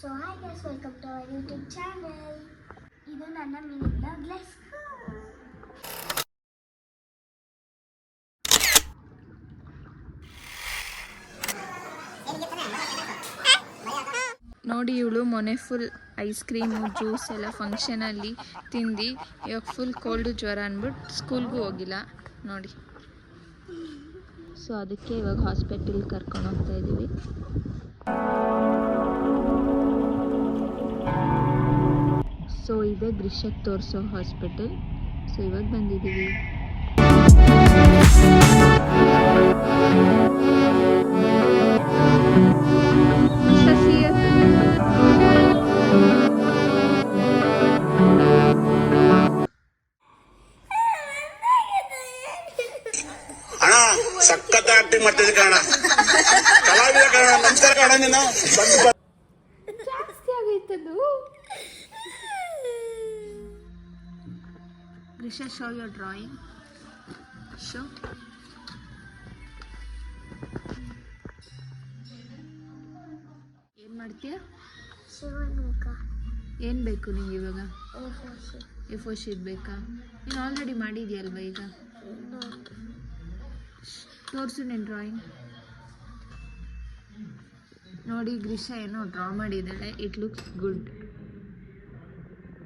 So hi guys, welcome to our YouTube channel. ಇದು ನನ್ನ mini blog. Let's go. ನೋಡಿ ಇವಳು ಮೊನ್ನೆ ಫುಲ್ ಐಸ್ ಕ್ರೀಮು ಜ್ಯೂಸ್ ಎಲ್ಲ ಫಂಕ್ಷನಲ್ಲಿ ತಿಂದು ಇವಾಗ ಫುಲ್ ಕೋಲ್ಡು ಜ್ವರ ಅಂದ್ಬಿಟ್ಟು ಸ್ಕೂಲ್ಗೂ ಹೋಗಿಲ್ಲ ನೋಡಿ. ಸೊ ಅದಕ್ಕೆ ಇವಾಗ ಹಾಸ್ಪಿಟಲ್ ಕರ್ಕೊಂಡು ಹೋಗ್ತಾ ಇದ್ದೀವಿ. ಸೊ ಇದೆ ಗ್ರಿಷಕ್ಕೆ ತೋರಿಸೋ ಹಾಸ್ಪಿಟಲ್. ಸೊ ಇವಾಗ ಬಂದಿದ್ದೀವಿ. ಸಖತ್ ಆಕ್ಟಿಂಗ್ ಮಾಡ್ತಿದ್ದೆ ಕಾರಣ ಕಲಾವಿದ ಕಾರಣ. ನಮಸ್ಕಾರ ಕಾರಣ ನೀನು ಜಾಸ್ತಿ ಆಗೈತದು. Grisha, show your drawing. Show. ಏನು ಮಾಡ್ತೀಯ? ಶಿವಮೊಗ್ಗ. ಏನು ಬೇಕು ನಿಂಗೆ ಇವಾಗ? A4 ಶೀಟ್ ಬೇಕಾ? ನೀನು ಆಲ್ರೆಡಿ ಮಾಡಿದ್ಯಲ್ವ ಈಗ? ತೋರಿಸು ನಿನ್ನ ಡ್ರಾಯಿಂಗ್. ನೋಡಿ ಗ್ರಿಷಾ ಏನೋ ಡ್ರಾ ಮಾಡಿದ್ದಾಳೆ. It looks good.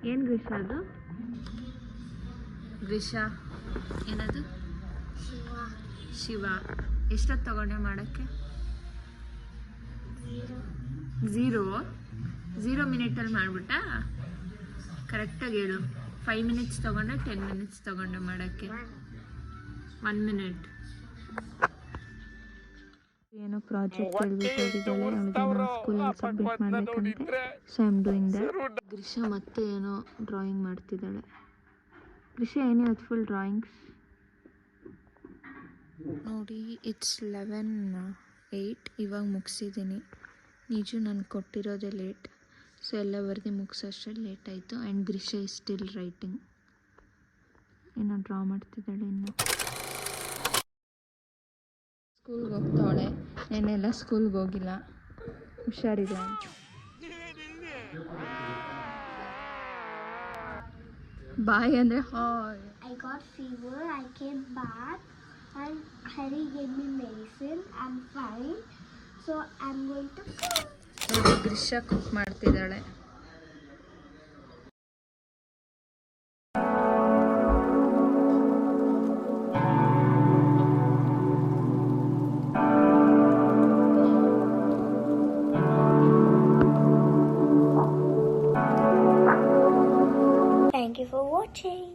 ಏನು ಗ್ರಿಷಾ ಅದು? ಗ್ರಿಷಾ ಏನದು? ಶಿವ. ಎಷ್ಟೊತ್ತು ತಗೊಂಡೆ ಮಾಡೋಕ್ಕೆ? 0 ಮಿನಿಟಲ್ಲಿ ಮಾಡಿಬಿಟ್ಟಾ? ಕರೆಕ್ಟಾಗಿ ಹೇಳು. 5 ಮಿನಿಟ್ಸ್ ತೊಗೊಂಡೆ 10 ಮಿನಿಟ್ಸ್ ತೊಗೊಂಡೆ ಮಾಡೋಕ್ಕೆ? 1 ಮಿನಿಟ್. ಏನೋ ಪ್ರಾಜೆಕ್ಟ್ ಹೇಳ್ಬಿಟ್ಟಿದ್ದಾಳೆ ಅವಳಿಗೆ ಸ್ಕೂಲಲ್ಲಿ ಸಬ್ಮಿಟ್ ಮಾಡಬೇಕಂತೆ. So I am doing that. Grisha ಮತ್ತೆ ಏನೋ ಡ್ರಾಯಿಂಗ್ ಮಾಡ್ತಿದ್ದಾಳೆ. ಗ್ರಿಷಾ ಏನು ಇವತ್ತು ಫುಲ್ ಡ್ರಾಯಿಂಗ್ಸ್ ನೋಡಿ. ಇಟ್ಸ್ 11:08. ಇವಾಗ ಮುಗಿಸಿದ್ದೀನಿ. ನಿಜ ನಾನು ಕೊಟ್ಟಿರೋದೇ ಲೇಟ್. ಸೊ ಎಲ್ಲ ಬರ್ದು ಮುಗಿಸೋಷ್ಟರಲ್ಲಿ ಲೇಟ್ ಆಯಿತು. And Grisha is still writing. ಏನೋ ಡ್ರಾ ಮಾಡ್ತಿದ್ದಾಳೆ ಇನ್ನು. ಸ್ಕೂಲ್ಗೆ ಹೋಗ್ತಾವಳೆ. ಏನೆಲ್ಲ ಸ್ಕೂಲ್ಗೆ ಹೋಗಿಲ್ಲ, ಹುಷಾರಿಲ್ಲ ಅಂತ. ಬಾಯ್ ಅಂದರೆ hi. I got fever. I came back and Harry gave me medicine. I'm fine. So I'm going to cook. ನೋಡಿ ಗ್ರಿಷಾ ಕುಕ್ ಮಾಡ್ತಿದ್ದಾಳೆ. Thank you for watching.